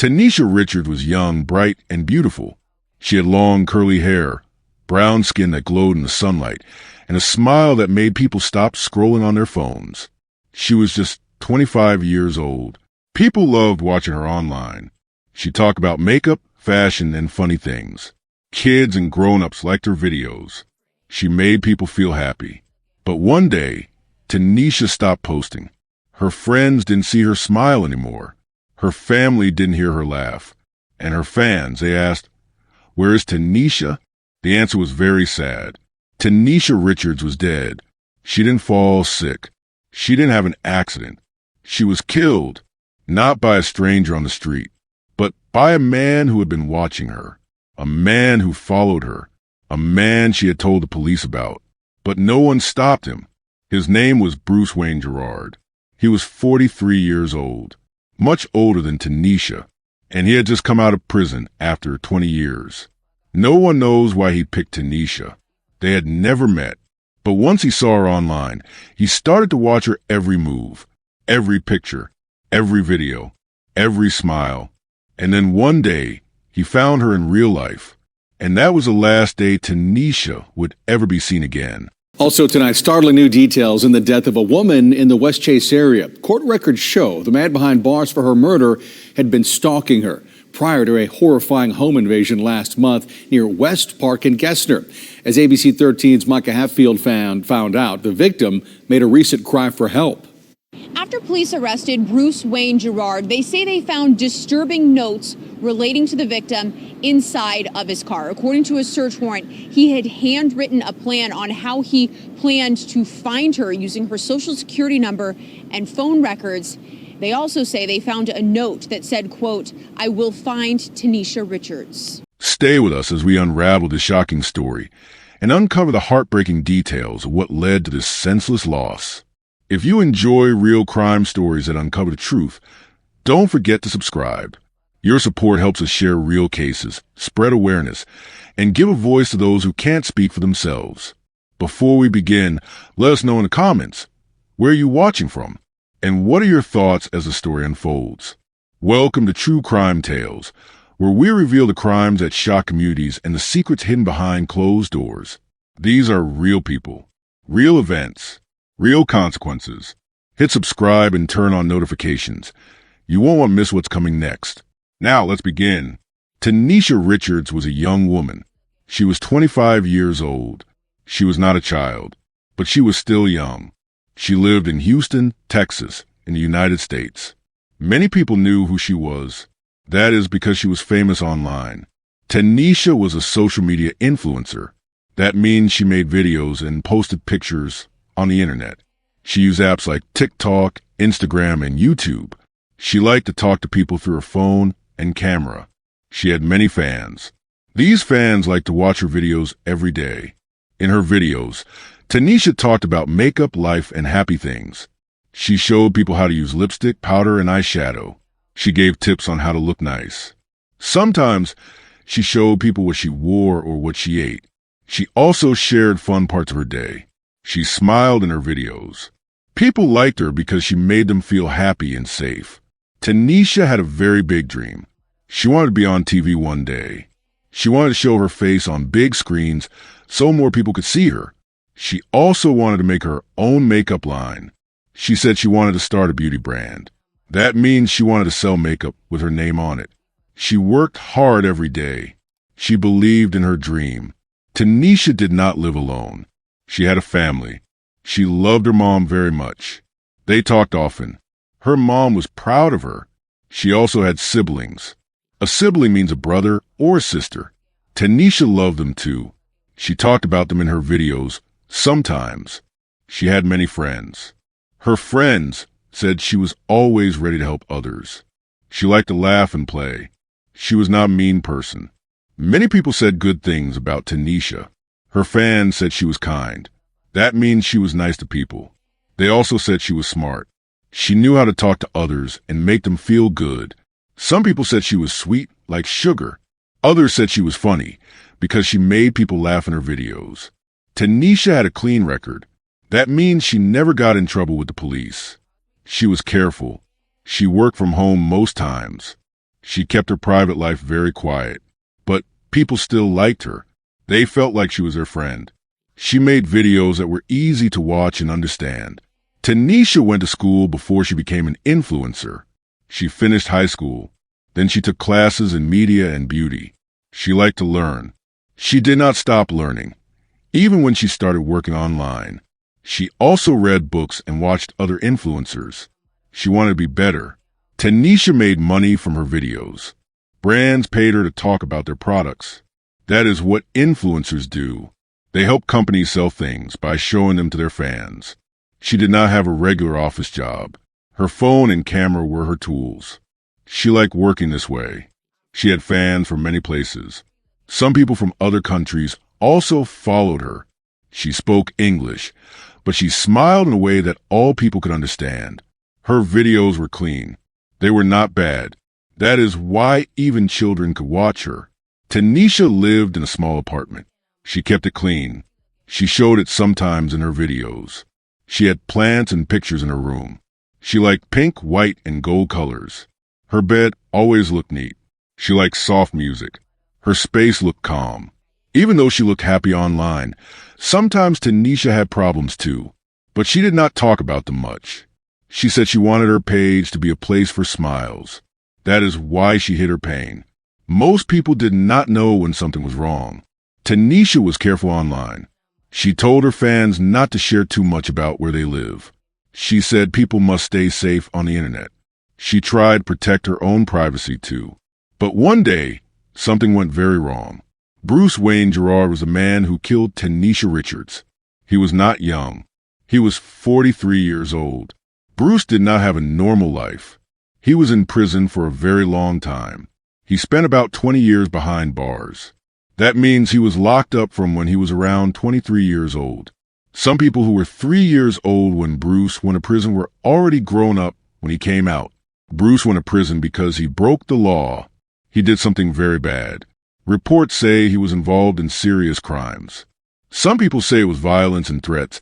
Tanisha Richards was young, bright, and beautiful. She had long, curly hair, brown skin that glowed in the sunlight, and a smile that made people stop scrolling on their phones. She was just 25 years old. People loved watching her online. She talked about makeup, fashion, and funny things. Kids and grown-ups liked her videos. She made people feel happy. But one day, Tanisha stopped posting. Her friends didn't see her smile anymore. Her family didn't hear her laugh. And her fans, they asked, "Where is Tanisha?" The answer was very sad. Tanisha Richards was dead. She didn't fall sick. She didn't have an accident. She was killed, not by a stranger on the street, but by a man who had been watching her, a man who followed her, a man she had told the police about. But no one stopped him. His name was Bruce Wayne Gerard. He was 43 years old, much older than Tanisha, and he had just come out of prison after 20 years. No one knows why he picked Tanisha. They had never met, but once he saw her online, he started to watch her every move, every picture, every video, every smile. And then one day, he found her in real life, and that was the last day Tanisha would ever be seen again. Also tonight, startling new details in the death of a woman in the West Chase area. Court records show the man behind bars for her murder had been stalking her prior to a horrifying home invasion last month near West Park in Gessner. As ABC 13's Micah Hatfield found out, the victim made a recent cry for help. After police arrested Bruce Wayne Gerard, they say they found disturbing notes relating to the victim inside of his car. According to a search warrant, he had handwritten a plan on how he planned to find her using her social security number and phone records. They also say they found a note that said, quote, "I will find Tanisha Richards." Stay with us as we unravel this shocking story and uncover the heartbreaking details of what led to this senseless loss. If you enjoy real crime stories that uncover the truth, don't forget to subscribe. Your support helps us share real cases, spread awareness, and give a voice to those who can't speak for themselves. Before we begin, let us know in the comments, where are you watching from? And what are your thoughts as the story unfolds? Welcome to True Crime Tales, where we reveal the crimes that shock communities and the secrets hidden behind closed doors. These are real people, real events, real consequences. Hit subscribe and turn on notifications. You won't want to miss what's coming next. Now let's begin. Tanisha Richards was a young woman. She was 25 years old. She was not a child, but she was still young. She lived in Houston, Texas, in the United States. Many people knew who she was. That is because she was famous online. Tanisha was a social media influencer. That means she made videos and posted pictures on the internet. She used apps like TikTok, Instagram, and YouTube. She liked to talk to people through her phone and camera. She had many fans. These fans liked to watch her videos every day. In her videos, Tanisha talked about makeup, life, and happy things. She showed people how to use lipstick, powder, and eyeshadow. She gave tips on how to look nice. Sometimes she showed people what she wore or what she ate. She also shared fun parts of her day. She smiled in her videos. People liked her because she made them feel happy and safe. Tanisha had a very big dream. She wanted to be on TV one day. She wanted to show her face on big screens so more people could see her. She also wanted to make her own makeup line. She said she wanted to start a beauty brand. That means she wanted to sell makeup with her name on it. She worked hard every day. She believed in her dream. Tanisha did not live alone. She had a family. She loved her mom very much. They talked often. Her mom was proud of her. She also had siblings. A sibling means a brother or a sister. Tanisha loved them too. She talked about them in her videos sometimes. She had many friends. Her friends said she was always ready to help others. She liked to laugh and play. She was not a mean person. Many people said good things about Tanisha. Her fans said she was kind. That means she was nice to people. They also said she was smart. She knew how to talk to others and make them feel good. Some people said she was sweet, like sugar. Others said she was funny because she made people laugh in her videos. Tanisha had a clean record. That means she never got in trouble with the police. She was careful. She worked from home most times. She kept her private life very quiet, but people still liked her. They felt like she was their friend. She made videos that were easy to watch and understand. Tanisha went to school before she became an influencer. She finished high school. Then she took classes in media and beauty. She liked to learn. She did not stop learning, even when she started working online. She also read books and watched other influencers. She wanted to be better. Tanisha made money from her videos. Brands paid her to talk about their products. That is what influencers do. They help companies sell things by showing them to their fans. She did not have a regular office job. Her phone and camera were her tools. She liked working this way. She had fans from many places. Some people from other countries also followed her. She spoke English, but she smiled in a way that all people could understand. Her videos were clean. They were not bad. That is why even children could watch her. Tanisha lived in a small apartment. She kept it clean. She showed it sometimes in her videos. She had plants and pictures in her room. She liked pink, white, and gold colors. Her bed always looked neat. She liked soft music. Her space looked calm. Even though she looked happy online, sometimes Tanisha had problems too, but she did not talk about them much. She said she wanted her page to be a place for smiles. That is why she hid her pain. Most people did not know when something was wrong. Tanisha was careful online. She told her fans not to share too much about where they live. She said people must stay safe on the internet. She tried to protect her own privacy too. But one day, something went very wrong. Bruce Wayne Gerard was a man who killed Tenesha Richards. He was not young. He was 43 years old. Bruce did not have a normal life. He was in prison for a very long time. He spent about 20 years behind bars. That means he was locked up from when he was around 23 years old. Some people who were 3 years old when Bruce went to prison were already grown up when he came out. Bruce went to prison because he broke the law. He did something very bad. Reports say he was involved in serious crimes. Some people say it was violence and threats,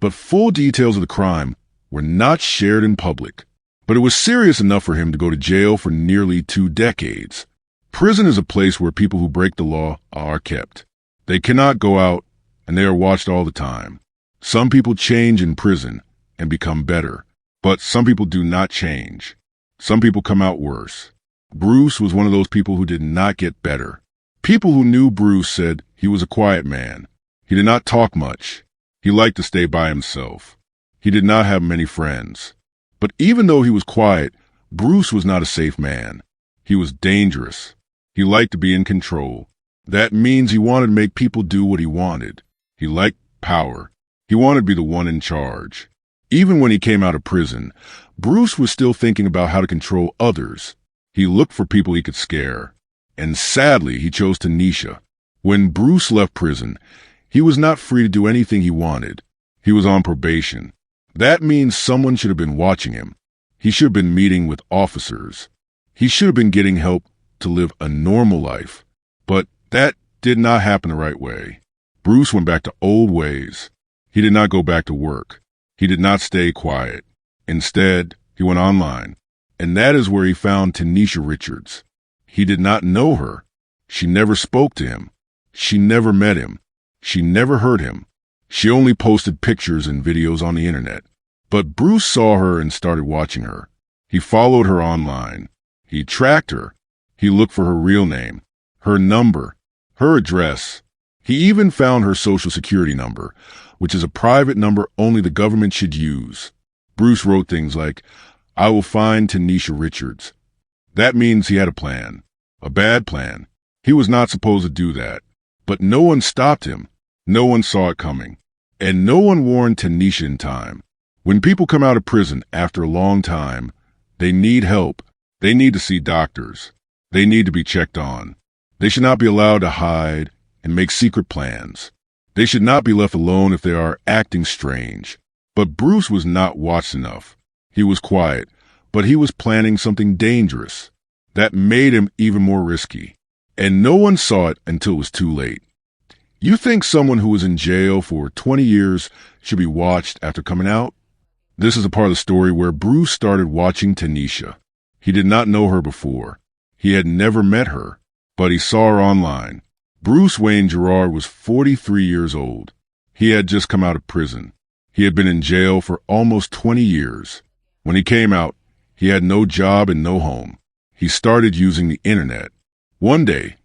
but full details of the crime were not shared in public. But it was serious enough for him to go to jail for nearly 2 decades. Prison is a place where people who break the law are kept. They cannot go out, and they are watched all the time. Some people change in prison and become better, but some people do not change. Some people come out worse. Bruce was one of those people who did not get better. People who knew Bruce said he was a quiet man. He did not talk much. He liked to stay by himself. He did not have many friends. But even though he was quiet, Bruce was not a safe man. He was dangerous. He liked to be in control. That means he wanted to make people do what he wanted. He liked power. He wanted to be the one in charge. Even when he came out of prison, Bruce was still thinking about how to control others. He looked for people he could scare. And sadly, he chose Tanisha. When Bruce left prison, he was not free to do anything he wanted. He was on probation. That means someone should have been watching him. He should have been meeting with officers. He should have been getting help to live a normal life. But that did not happen the right way. Bruce went back to old ways. He did not go back to work. He did not stay quiet. Instead, he went online. And that is where he found Tanisha Richards. He did not know her. She never spoke to him. She never met him. She never heard him. She only posted pictures and videos on the internet. But Bruce saw her and started watching her. He followed her online. He tracked her. He looked for her real name, her number, her address. He even found her social security number, which is a private number only the government should use. Bruce wrote things like, "I will find Tanisha Richards." That means he had a plan. A bad plan. He was not supposed to do that. But no one stopped him. No one saw it coming. And no one warned Tanisha in time. When people come out of prison after a long time, they need help. They need to see doctors. They need to be checked on. They should not be allowed to hide and make secret plans. They should not be left alone if they are acting strange. But Bruce was not watched enough. He was quiet, but he was planning something dangerous. That made him even more risky. And no one saw it until it was too late. You think someone who was in jail for 20 years should be watched after coming out? This is a part of the story where Bruce started watching Tanisha. He did not know her before. He had never met her, but he saw her online. Bruce Wayne Gerard was 43 years old. He had just come out of prison. He had been in jail for almost 20 years. When he came out, he had no job and no home. He started using the internet. One day,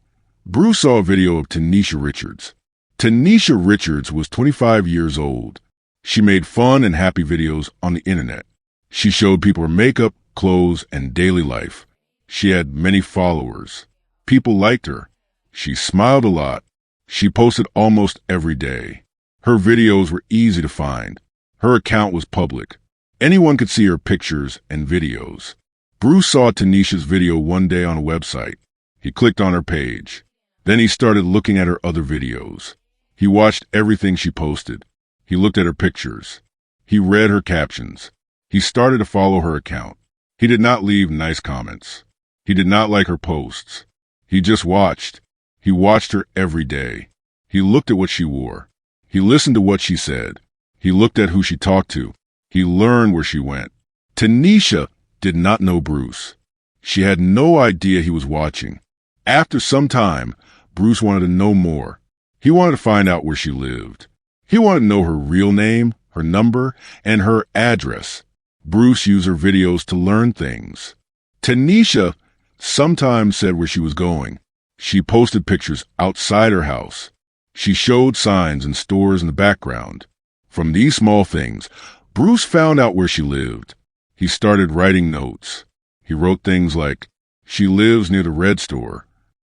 Bruce saw a video of Tenesha Richards. Tanisha Richards was 25 years old. She made fun and happy videos on the internet. She showed people her makeup, clothes, and daily life. She had many followers. People liked her. She smiled a lot. She posted almost every day. Her videos were easy to find. Her account was public. Anyone could see her pictures and videos. Bruce saw Tanisha's video one day on a website. He clicked on her page. Then he started looking at her other videos. He watched everything she posted. He looked at her pictures. He read her captions. He started to follow her account. He did not leave nice comments. He did not like her posts. He just watched. He watched her every day. He looked at what she wore. He listened to what she said. He looked at who she talked to. He learned where she went. Tanisha did not know Bruce. She had no idea he was watching. After some time, Bruce wanted to know more. He wanted to find out where she lived. He wanted to know her real name, her number, and her address. Bruce used her videos to learn things. Tanisha sometimes said where she was going. She posted pictures outside her house. She showed signs and stores in the background. From these small things, Bruce found out where she lived. He started writing notes. He wrote things like, "She lives near the red store.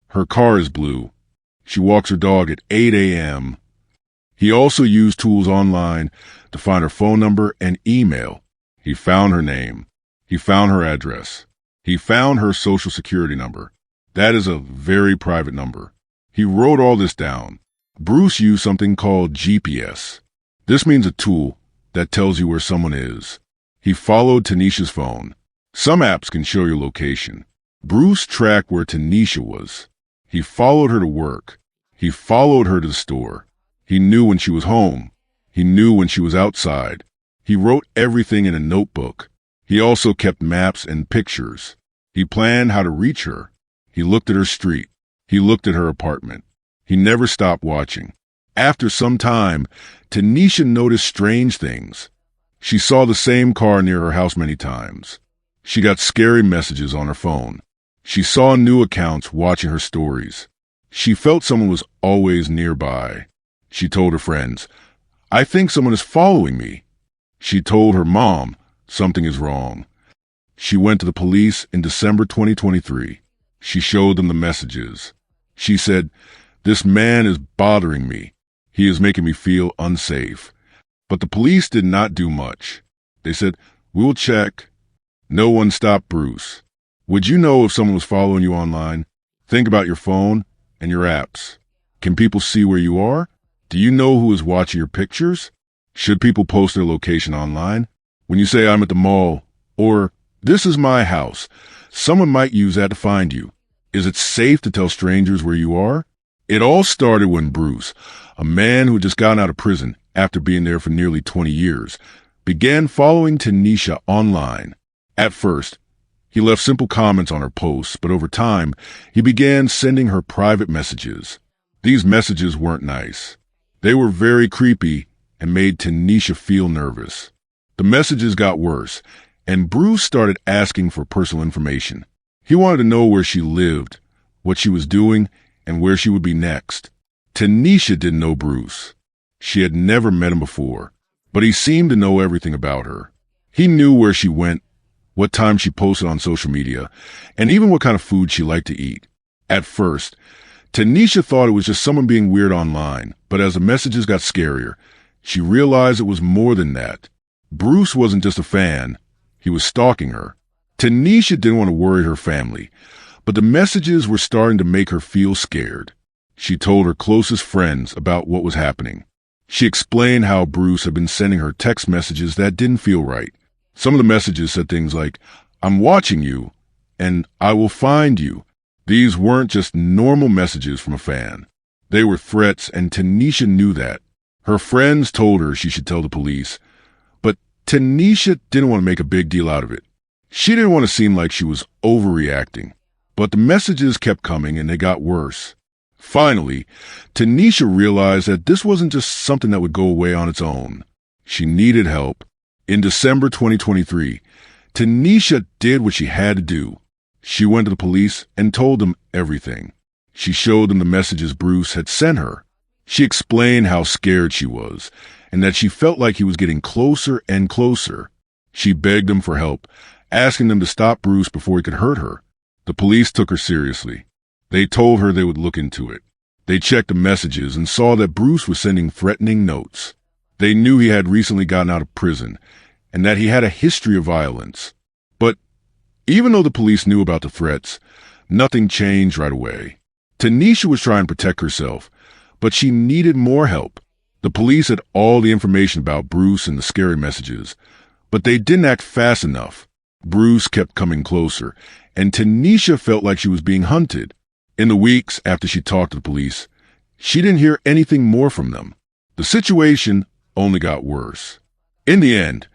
Her car is blue. She walks her dog at 8 a.m. He also used tools online to find her phone number and email. He found her name. He found her address. He found her social security number. That is a very private number. He wrote all this down. Bruce used something called GPS. This means a tool that tells you where someone is. He followed Tanisha's phone. Some apps can show your location. Bruce tracked where Tanisha was. He followed her to work. He followed her to the store. He knew when she was home. He knew when she was outside. He wrote everything in a notebook. He also kept maps and pictures. He planned how to reach her. He looked at her street. He looked at her apartment. He never stopped watching. After some time, Tanisha noticed strange things. She saw the same car near her house many times. She got scary messages on her phone. She saw new accounts watching her stories. She felt someone was always nearby. She told her friends, "I think someone is following me." She told her mom, "Something is wrong." She went to the police in December 2023. She showed them the messages. She said, "This man is bothering me. He is making me feel unsafe." But the police did not do much. They said, "We'll check." No one stopped Bruce. Would you know if someone was following you online? Think about your phone and your apps. Can people see where you are? Do you know who is watching your pictures? Should people post their location online? When you say, "I'm at the mall," or "This is my house," someone might use that to find you. Is it safe to tell strangers where you are? It all started when Bruce, a man who had just gotten out of prison after being there for nearly 20 years, began following Tanisha online. At first, he left simple comments on her posts, but over time, he began sending her private messages. These messages weren't nice. They were very creepy and made Tanisha feel nervous. The messages got worse, and Bruce started asking for personal information. He wanted to know where she lived, what she was doing, and where she would be next. Tanisha didn't know Bruce. She had never met him before, but he seemed to know everything about her. He knew where she went, what time she posted on social media, and even what kind of food she liked to eat. At first, Tanisha thought it was just someone being weird online, but as the messages got scarier, she realized it was more than that. Bruce wasn't just a fan, he was stalking her. Tanisha didn't want to worry her family, but the messages were starting to make her feel scared. She told her closest friends about what was happening. She explained how Bruce had been sending her text messages that didn't feel right. Some of the messages said things like, "I'm watching you," and "I will find you." These weren't just normal messages from a fan. They were threats, and Tanisha knew that. Her friends told her she should tell the police, but Tanisha didn't want to make a big deal out of it. She didn't want to seem like she was overreacting. But the messages kept coming and they got worse. Finally, Tanisha realized that this wasn't just something that would go away on its own. She needed help. In December 2023, Tanisha did what she had to do. She went to the police and told them everything. She showed them the messages Bruce had sent her. She explained how scared she was and that she felt like he was getting closer and closer. She begged them for help, asking them to stop Bruce before he could hurt her. The police took her seriously. They told her they would look into it. They checked the messages and saw that Bruce was sending threatening notes. They knew he had recently gotten out of prison and that he had a history of violence. But even though the police knew about the threats, nothing changed right away. Tanisha was trying to protect herself, but she needed more help. The police had all the information about Bruce and the scary messages, but they didn't act fast enough. Bruce kept coming closer, and Tanisha felt like she was being hunted. In the weeks after she talked to the police, she didn't hear anything more from them. The situation only got worse. In the end,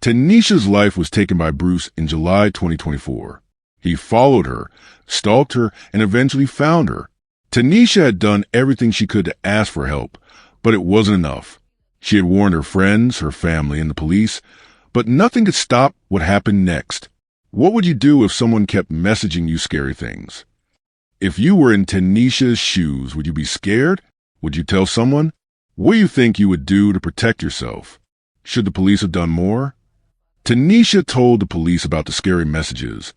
Tanisha's life was taken by Bruce in July 2024. He followed her, stalked her, and eventually found her. Tanisha had done everything she could to ask for help, but it wasn't enough. She had warned her friends, her family, and the police, but nothing could stop what happened next. What would you do if someone kept messaging you scary things? If you were in Tanisha's shoes, would you be scared? Would you tell someone? What do you think you would do to protect yourself? Should the police have done more? Tanisha told the police about the scary messages,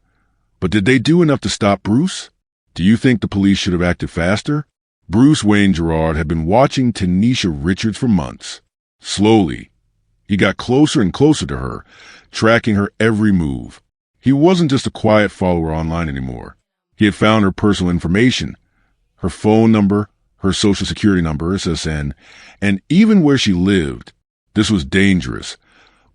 but did they do enough to stop Bruce? Do you think the police should have acted faster? Bruce Wayne Gerard had been watching Tenesha Richards for months. Slowly, he got closer and closer to her, tracking her every move. He wasn't just a quiet follower online anymore. He had found her personal information, her phone number, her social security number, SSN, and even where she lived. This was dangerous,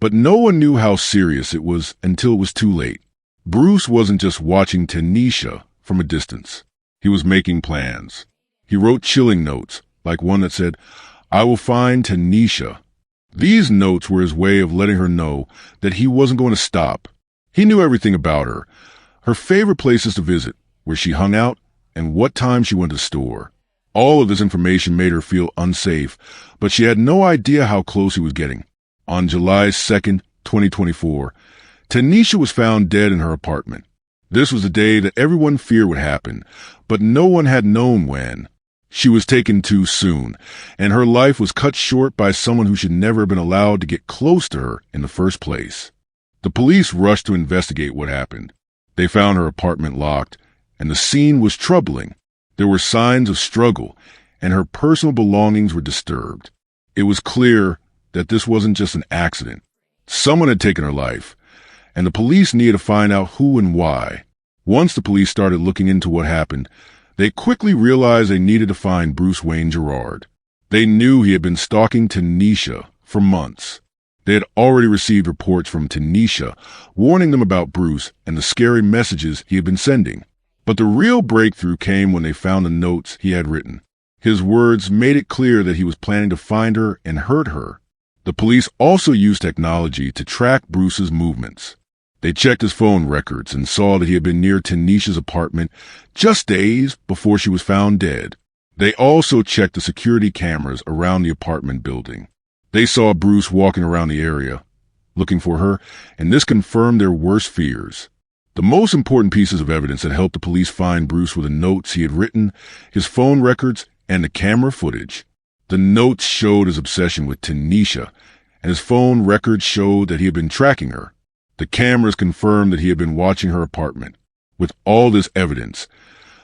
but no one knew how serious it was until it was too late. Bruce wasn't just watching Tanisha from a distance. He was making plans. He wrote chilling notes, like one that said, "I will find Tanisha." These notes were his way of letting her know that he wasn't going to stop. He knew everything about her favorite places to visit, where she hung out, and what time she went to the store. All of this information made her feel unsafe, but she had no idea how close he was getting. On July 2nd, 2024, Tanisha was found dead in her apartment. This was the day that everyone feared would happen, but no one had known when. She was taken too soon, and her life was cut short by someone who should never have been allowed to get close to her in the first place. The police rushed to investigate what happened. They found her apartment locked, and the scene was troubling. There were signs of struggle, and her personal belongings were disturbed. It was clear that this wasn't just an accident. Someone had taken her life, and the police needed to find out who and why. Once the police started looking into what happened, they quickly realized they needed to find Bruce Wayne Gerard. They knew he had been stalking Tanisha for months. They had already received reports from Tanisha warning them about Bruce and the scary messages he had been sending. But the real breakthrough came when they found the notes he had written. His words made it clear that he was planning to find her and hurt her. The police also used technology to track Bruce's movements. They checked his phone records and saw that he had been near Tanisha's apartment just days before she was found dead. They also checked the security cameras around the apartment building. They saw Bruce walking around the area, looking for her, and this confirmed their worst fears. The most important pieces of evidence that helped the police find Bruce were the notes he had written, his phone records, and the camera footage. The notes showed his obsession with Tanisha, and his phone records showed that he had been tracking her. The cameras confirmed that he had been watching her apartment. With all this evidence,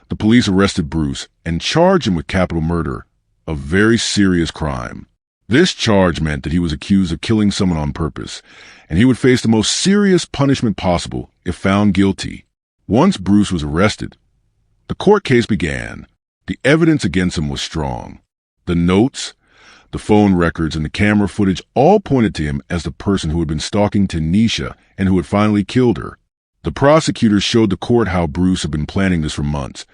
the police arrested Bruce and charged him with capital murder, a very serious crime. This charge meant that he was accused of killing someone on purpose, and he would face the most serious punishment possible if found guilty. Once Bruce was arrested, the court case began. The evidence against him was strong. The notes, the phone records, and the camera footage all pointed to him as the person who had been stalking Tanisha and who had finally killed her. The prosecutors showed the court how Bruce had been planning this for months,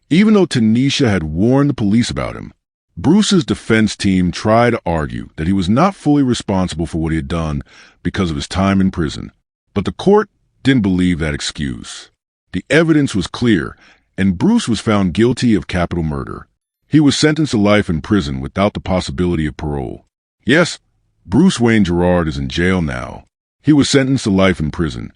even though Tanisha had warned the police about him. Bruce's defense team tried to argue that he was not fully responsible for what he had done because of his time in prison, but the court didn't believe that excuse. The evidence was clear, and Bruce was found guilty of capital murder. He was sentenced to life in prison without the possibility of parole. Yes, Bruce Wayne Girard is in jail now. He was sentenced to life in prison,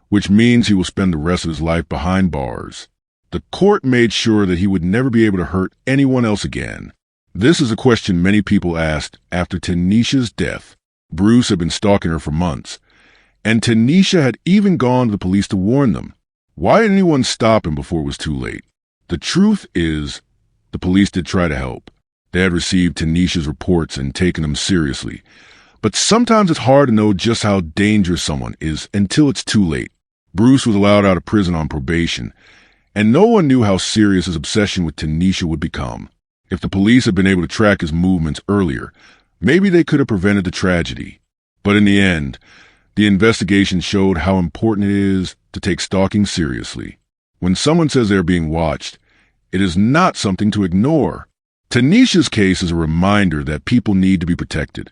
which means he will spend the rest of his life behind bars. The court made sure that he would never be able to hurt anyone else again. This is a question many people asked after Tanisha's death. Bruce had been stalking her for months, and Tanisha had even gone to the police to warn them. Why didn't anyone stop him before it was too late? The truth is, the police did try to help. They had received Tanisha's reports and taken them seriously. But sometimes it's hard to know just how dangerous someone is until it's too late. Bruce was allowed out of prison on probation, and no one knew how serious his obsession with Tanisha would become. If the police had been able to track his movements earlier, maybe they could have prevented the tragedy. But in the end, the investigation showed how important it is to take stalking seriously. When someone says they're being watched, it is not something to ignore. Tanisha's case is a reminder that people need to be protected,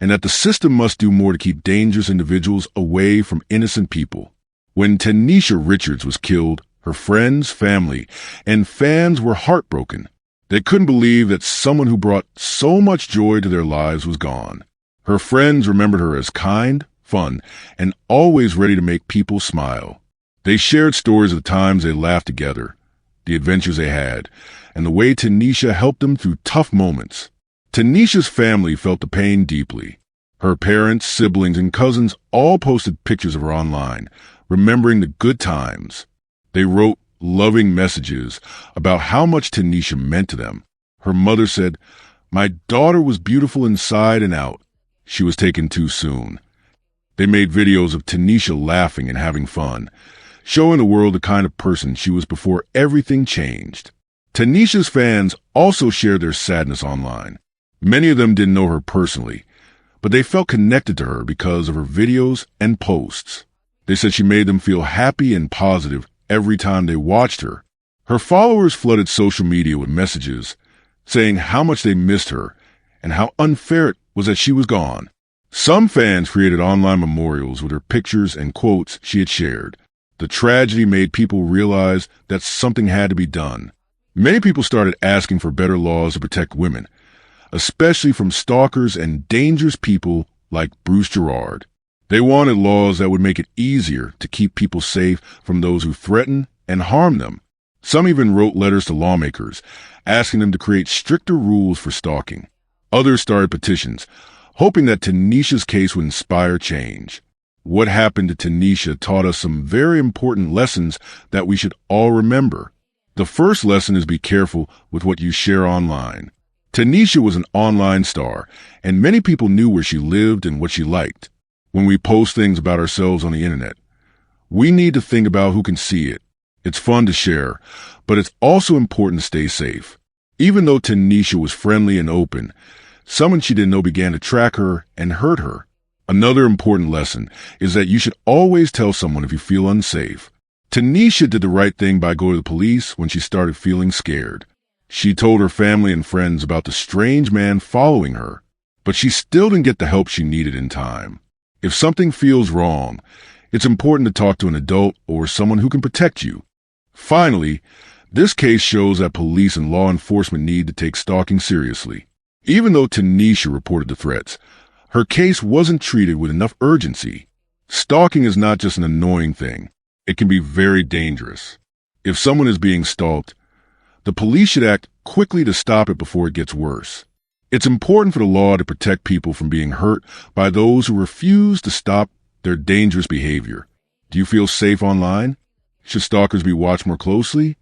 and that the system must do more to keep dangerous individuals away from innocent people. When Tenesha Richards was killed, her friends, family, and fans were heartbroken. They couldn't believe that someone who brought so much joy to their lives was gone. Her friends remembered her as kind, fun, and always ready to make people smile. They shared stories of the times they laughed together, the adventures they had, and the way Tanisha helped them through tough moments. Tanisha's family felt the pain deeply. Her parents, siblings, and cousins all posted pictures of her online, remembering the good times. They wrote loving messages about how much Tanisha meant to them. Her mother said, "My daughter was beautiful inside and out. She was taken too soon." They made videos of Tanisha laughing and having fun, showing the world the kind of person she was before everything changed. Tanisha's fans also shared their sadness online. Many of them didn't know her personally, but they felt connected to her because of her videos and posts. They said she made them feel happy and positive every time they watched her. Her followers flooded social media with messages saying how much they missed her and how unfair it was that she was gone. Some fans created online memorials with her pictures and quotes she had shared. The tragedy made people realize that something had to be done. Many people started asking for better laws to protect women, especially from stalkers and dangerous people like Bruce Girard. They wanted laws that would make it easier to keep people safe from those who threaten and harm them. Some even wrote letters to lawmakers, asking them to create stricter rules for stalking. Others started petitions, hoping that Tanisha's case would inspire change. What happened to Tanisha taught us some very important lessons that we should all remember. The first lesson is be careful with what you share online. Tanisha was an online star, and many people knew where she lived and what she liked. When we post things about ourselves on the internet, we need to think about who can see it. It's fun to share, but it's also important to stay safe. Even though Tanisha was friendly and open, someone she didn't know began to track her and hurt her. Another important lesson is that you should always tell someone if you feel unsafe. Tanisha did the right thing by going to the police when she started feeling scared. She told her family and friends about the strange man following her, but she still didn't get the help she needed in time. If something feels wrong, it's important to talk to an adult or someone who can protect you. Finally, this case shows that police and law enforcement need to take stalking seriously. Even though Tanisha reported the threats, her case wasn't treated with enough urgency. Stalking is not just an annoying thing. It can be very dangerous. If someone is being stalked, the police should act quickly to stop it before it gets worse. It's important for the law to protect people from being hurt by those who refuse to stop their dangerous behavior. Do you feel safe online? Should stalkers be watched more closely?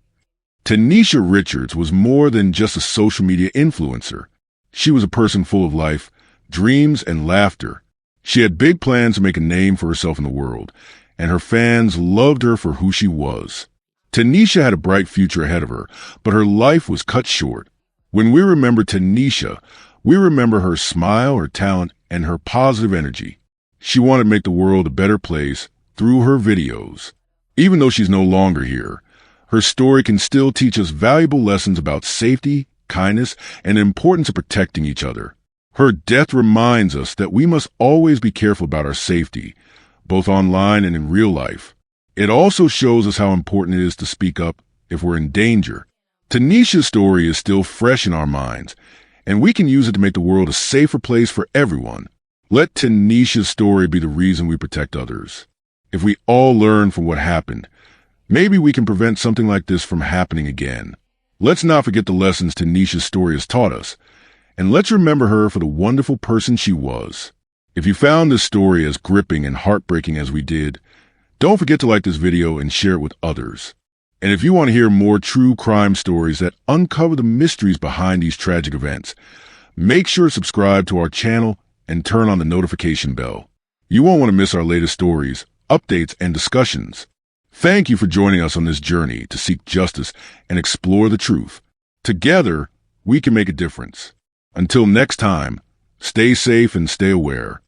Tanisha Richards was more than just a social media influencer. She was a person full of life, dreams, and laughter. She had big plans to make a name for herself in the world, and her fans loved her for who she was. Tanisha had a bright future ahead of her, but her life was cut short. When we remember Tanisha, we remember her smile, her talent, and her positive energy. She wanted to make the world a better place through her videos. Even though she's no longer here, her story can still teach us valuable lessons about safety, kindness, and the importance of protecting each other. Her death reminds us that we must always be careful about our safety, both online and in real life. It also shows us how important it is to speak up if we're in danger. Tanisha's story is still fresh in our minds, and we can use it to make the world a safer place for everyone. Let Tanisha's story be the reason we protect others. If we all learn from what happened, maybe we can prevent something like this from happening again. Let's not forget the lessons Tanisha's story has taught us, and let's remember her for the wonderful person she was. If you found this story as gripping and heartbreaking as we did, don't forget to like this video and share it with others. And if you want to hear more true crime stories that uncover the mysteries behind these tragic events, make sure to subscribe to our channel and turn on the notification bell. You won't want to miss our latest stories, updates, and discussions. Thank you for joining us on this journey to seek justice and explore the truth. Together, we can make a difference. Until next time, stay safe and stay aware.